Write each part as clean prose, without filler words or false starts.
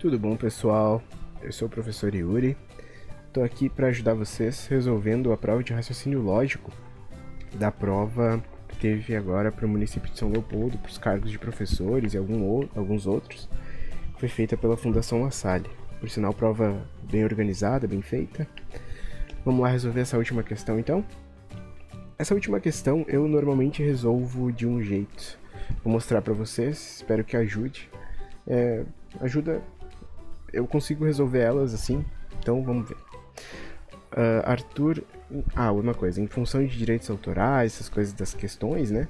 Tudo bom, pessoal? Eu sou o professor Yuri. Estou aqui para ajudar vocês resolvendo a prova de raciocínio lógico da prova que teve agora para o município de São Leopoldo, para os cargos de professores e alguns outros, que foi feita pela Fundação La Salle. Por sinal, prova bem organizada, bem feita. Vamos lá resolver essa última questão, então? Essa última questão eu normalmente resolvo de um jeito. Vou mostrar para vocês, espero que ajude. Eu consigo resolver elas assim, então vamos ver. Uma coisa, em função de direitos autorais, essas coisas das questões, né?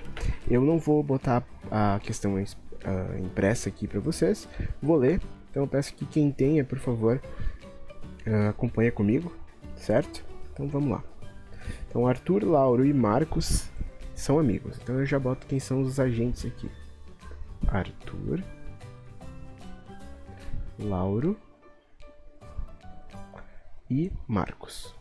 Eu não vou botar a questão impressa aqui para vocês, vou ler. Então eu peço que quem tenha, por favor, acompanhe comigo, certo? Então vamos lá. Então Arthur, Lauro e Marcos são amigos, então eu já boto quem são os agentes aqui. Arthur, Lauro e Marcos.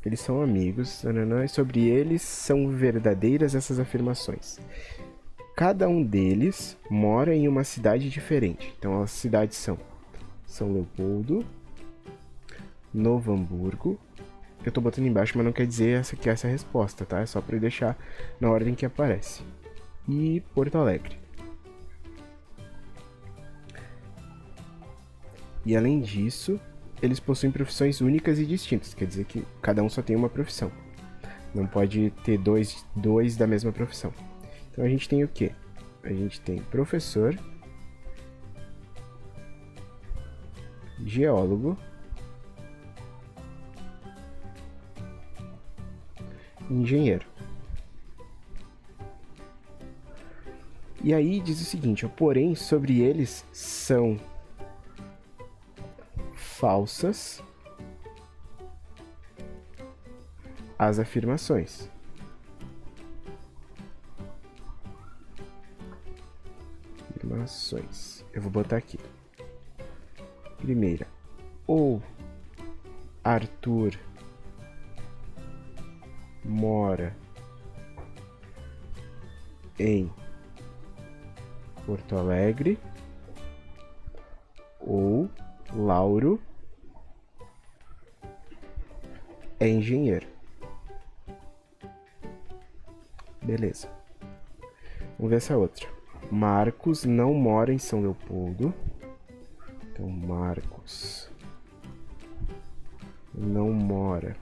Eles são amigos, e sobre eles são verdadeiras essas afirmações. Cada um deles mora em uma cidade diferente. Então as cidades são São Leopoldo, Novo Hamburgo. Eu tô botando embaixo, mas não quer dizer essa é a resposta, tá? É só para deixar na ordem que aparece. E Porto Alegre. E além disso, eles possuem profissões únicas e distintas, quer dizer que cada um só tem uma profissão. Não pode ter dois da mesma profissão. Então a gente tem o quê? A gente tem professor, geólogo, engenheiro. E aí diz o seguinte, porém sobre eles são falsas as afirmações. Eu vou botar aqui. Primeira, ou Arthur mora em Porto Alegre, ou Lauro é engenheiro. Beleza. Vamos ver essa outra. Marcos não mora em São Leopoldo. Então, Marcos não mora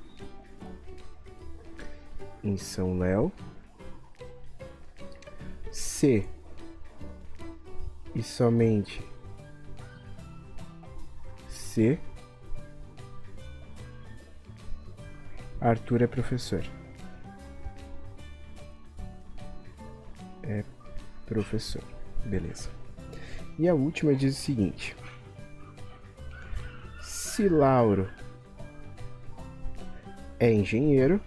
em São Léo. Se e somente se Arthur é professor. É professor. Beleza. E a última diz o seguinte. Se Lauro é engenheiro,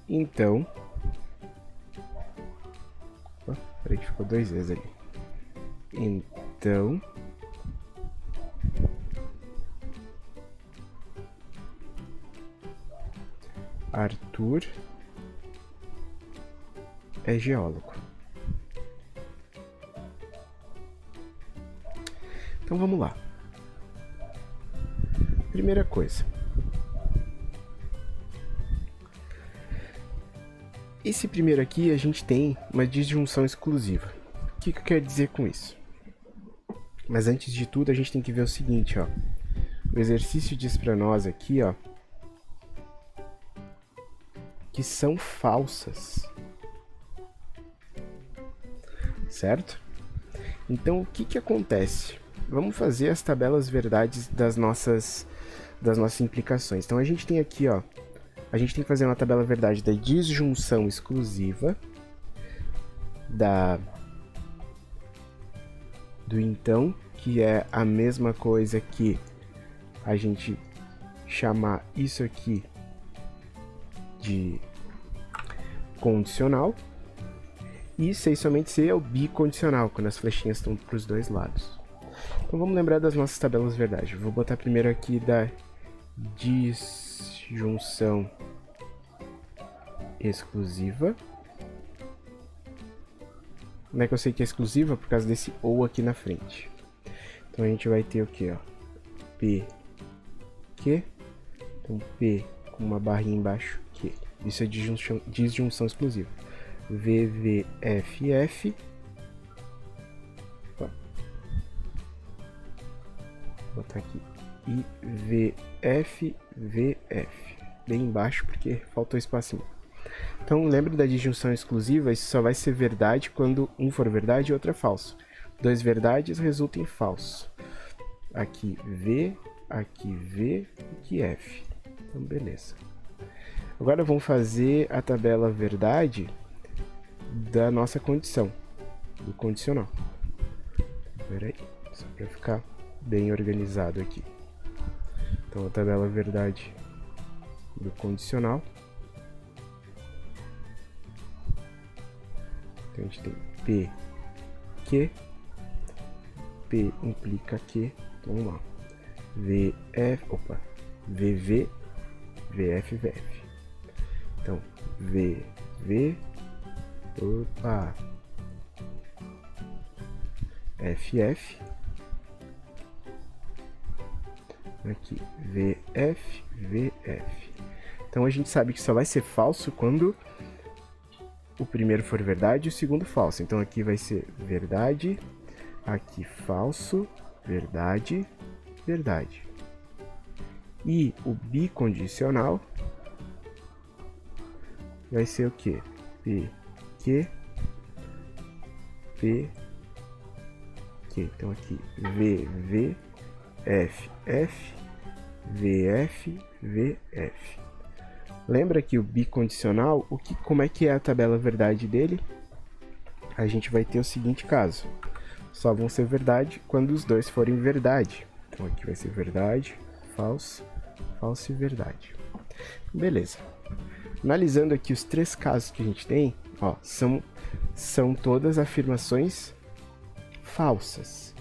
então... Peraí que ficou 2 vezes ali. Então... Arthur é geólogo. Então vamos lá. Primeira coisa. Esse primeiro aqui a gente tem uma disjunção exclusiva. O que quer dizer com isso? Mas antes de tudo a gente tem que ver o seguinte, ó. O exercício diz para nós aqui, ó, que são falsas. Certo? Então o que acontece? Vamos fazer as tabelas verdades das nossas implicações. Então a gente tem aqui, ó, a gente tem que fazer uma tabela verdade da disjunção exclusiva do então, que é a mesma coisa que a gente chamar isso aqui de condicional, e se e somente se é o bicondicional, quando as flechinhas estão para os dois lados. Então vamos lembrar das nossas tabelas verdade. Vou botar primeiro aqui da disjunção exclusiva. Como é que eu sei que é exclusiva? Por causa desse ou aqui na frente. Então a gente vai ter o que, ó? P, Q. Então P com uma barrinha embaixo, Q. Isso é disjunção exclusiva. V, V, F, F. Opa. Vou botar aqui. I, V, F, V, F. Bem embaixo porque faltou espacinho. Então lembra da disjunção exclusiva, isso só vai ser verdade quando um for verdade e outro é falso. Dois verdades resulta em falso. Aqui V, aqui V, aqui F. Então beleza. Agora vamos fazer a tabela verdade da nossa condição, do condicional. Espera aí, só para ficar bem organizado aqui. Então a tabela verdade do condicional. Então a gente tem P, Q, P implica Q, então vamos lá, VF, opa, VV, VF, VF. Então, VV, opa, FF, aqui, VF, VF. Então a gente sabe que só vai ser falso quando o primeiro for verdade e o segundo falso. Então aqui vai ser verdade, aqui falso, verdade, verdade. E o bicondicional vai ser o quê? P, Q, P, Q. Então aqui V, V, F, F, VF, VF. Lembra que o bicondicional, como é que é a tabela verdade dele? A gente vai ter o seguinte caso. Só vão ser verdade quando os dois forem verdade. Então aqui vai ser verdade, falso, falso e verdade. Beleza. Analisando aqui os três casos que a gente tem, ó, são todas afirmações falsas.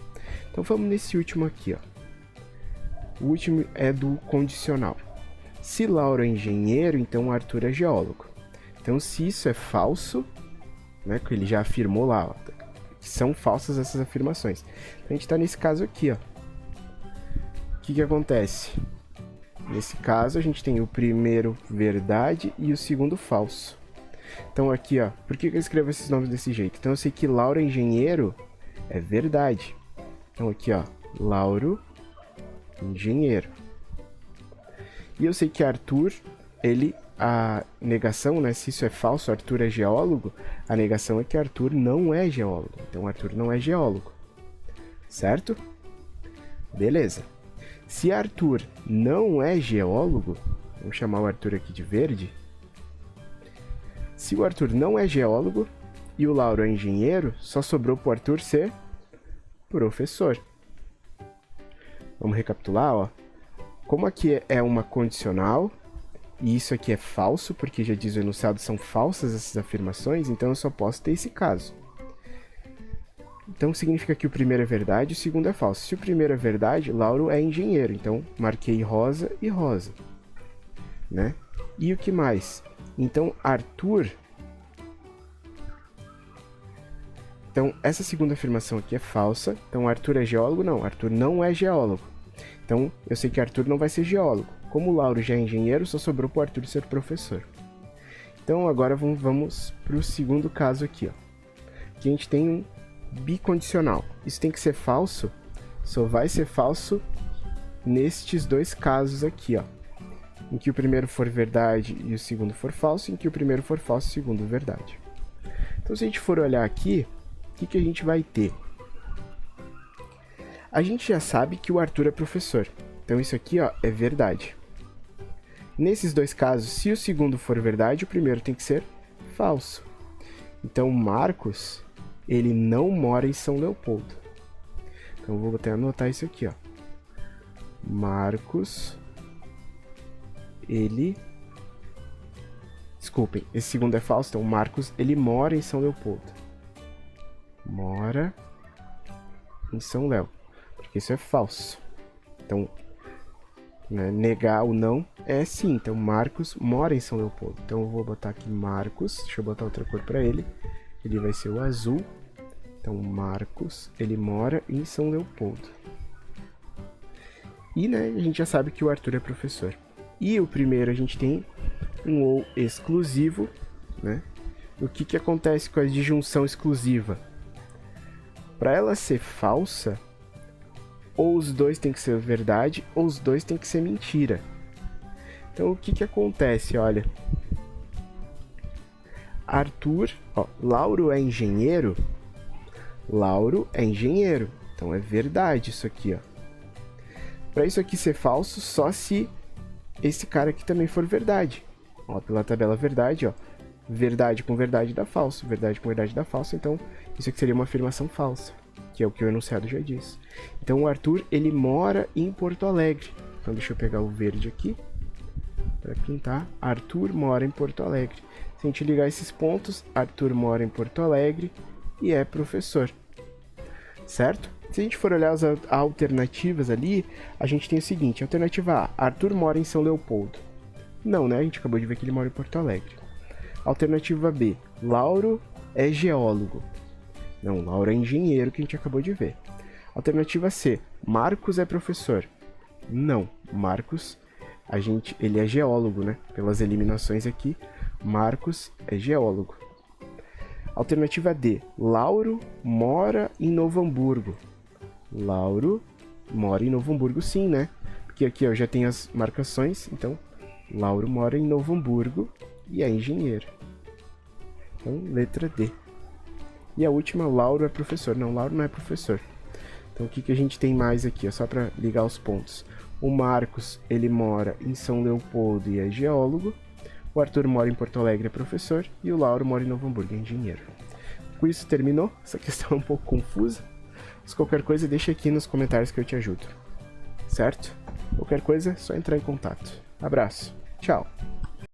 Então vamos nesse último aqui, ó. O último é do condicional. Se Lauro é engenheiro, então Arthur é geólogo. Então se isso é falso, né, que ele já afirmou lá, ó, que são falsas essas afirmações. Então a gente está nesse caso aqui, ó. O que acontece? Nesse caso a gente tem o primeiro verdade e o segundo falso. Então aqui, ó, por que eu escrevo esses nomes desse jeito? Então eu sei que Lauro é engenheiro é verdade. Então aqui, ó, Lauro engenheiro. E eu sei que Arthur, a negação, né, se isso é falso, Arthur é geólogo, a negação é que Arthur não é geólogo. Então Arthur não é geólogo. Certo? Beleza. Se Arthur não é geólogo, vamos chamar o Arthur aqui de verde. Se o Arthur não é geólogo e o Lauro é engenheiro, só sobrou para o Arthur ser professor. Vamos recapitular, ó. Como aqui é uma condicional, e isso aqui é falso, porque já diz o enunciado, são falsas essas afirmações, então eu só posso ter esse caso. Então significa que o primeiro é verdade e o segundo é falso. Se o primeiro é verdade, Lauro é engenheiro, então marquei rosa e rosa, né? E o que mais? Então Arthur... Então essa segunda afirmação aqui é falsa, então Arthur é geólogo? Não, Arthur não é geólogo. Então, eu sei que Arthur não vai ser geólogo. Como o Lauro já é engenheiro, só sobrou para o Arthur ser professor. Então, agora vamos para o segundo caso aqui, ó. Aqui a gente tem um bicondicional. Isso tem que ser falso, só vai ser falso nestes dois casos aqui, ó. Em que o primeiro for verdade e o segundo for falso, em que o primeiro for falso e o segundo verdade. Então, se a gente for olhar aqui, o que a gente vai ter? A gente já sabe que o Arthur é professor. Então isso aqui, ó, é verdade. Nesses dois casos, se o segundo for verdade, o primeiro tem que ser falso. Então Marcos, ele não mora em São Leopoldo. Então eu vou até anotar isso aqui, ó. Marcos, ele... Desculpem, esse segundo é falso. Então Marcos, ele mora em São Leopoldo. Mora em São Léo. Porque isso é falso. Então, né, negar o não é sim. Então, Marcos mora em São Leopoldo. Então, eu vou botar aqui Marcos. Deixa eu botar outra cor para ele. Ele vai ser o azul. Então, Marcos, ele mora em São Leopoldo. E, né, a gente já sabe que o Arthur é professor. E o primeiro a gente tem um ou exclusivo, né? O que acontece com a disjunção exclusiva? Para ela ser falsa, ou os dois tem que ser verdade, ou os dois tem que ser mentira. Então, o que acontece? Olha, Arthur, ó, Lauro é engenheiro. Lauro é engenheiro. Então, é verdade isso aqui, ó. Para isso aqui ser falso, só se esse cara aqui também for verdade. Ó, pela tabela verdade, ó. Verdade com verdade dá falso. Verdade com verdade dá falso. Então, isso aqui seria uma afirmação falsa, que é o que o enunciado já diz. Então, o Arthur, ele mora em Porto Alegre. Então, deixa eu pegar o verde aqui para pintar. Arthur mora em Porto Alegre. Se a gente ligar esses pontos, Arthur mora em Porto Alegre e é professor. Certo? Se a gente for olhar as alternativas ali, a gente tem o seguinte. Alternativa A, Arthur mora em São Leopoldo. Não, né? A gente acabou de ver que ele mora em Porto Alegre. Alternativa B, Lauro é geólogo. Não, Lauro é engenheiro, que a gente acabou de ver. Alternativa C, Marcos é professor. Não, Marcos, ele é geólogo, né? Pelas eliminações aqui, Marcos é geólogo. Alternativa D, Lauro mora em Novo Hamburgo. Lauro mora em Novo Hamburgo, sim, né? Porque aqui eu já tenho as marcações, então Lauro mora em Novo Hamburgo e é engenheiro. Então, letra D. E a última, Lauro é professor. Não, Lauro não é professor. Então, o que a gente tem mais aqui? Só para ligar os pontos. O Marcos, ele mora em São Leopoldo e é geólogo. O Arthur mora em Porto Alegre, é professor. E o Lauro mora em Novo Hamburgo, é engenheiro. Com isso, terminou. Essa questão é um pouco confusa. Se qualquer coisa, deixa aqui nos comentários que eu te ajudo. Certo? Qualquer coisa, é só entrar em contato. Abraço. Tchau.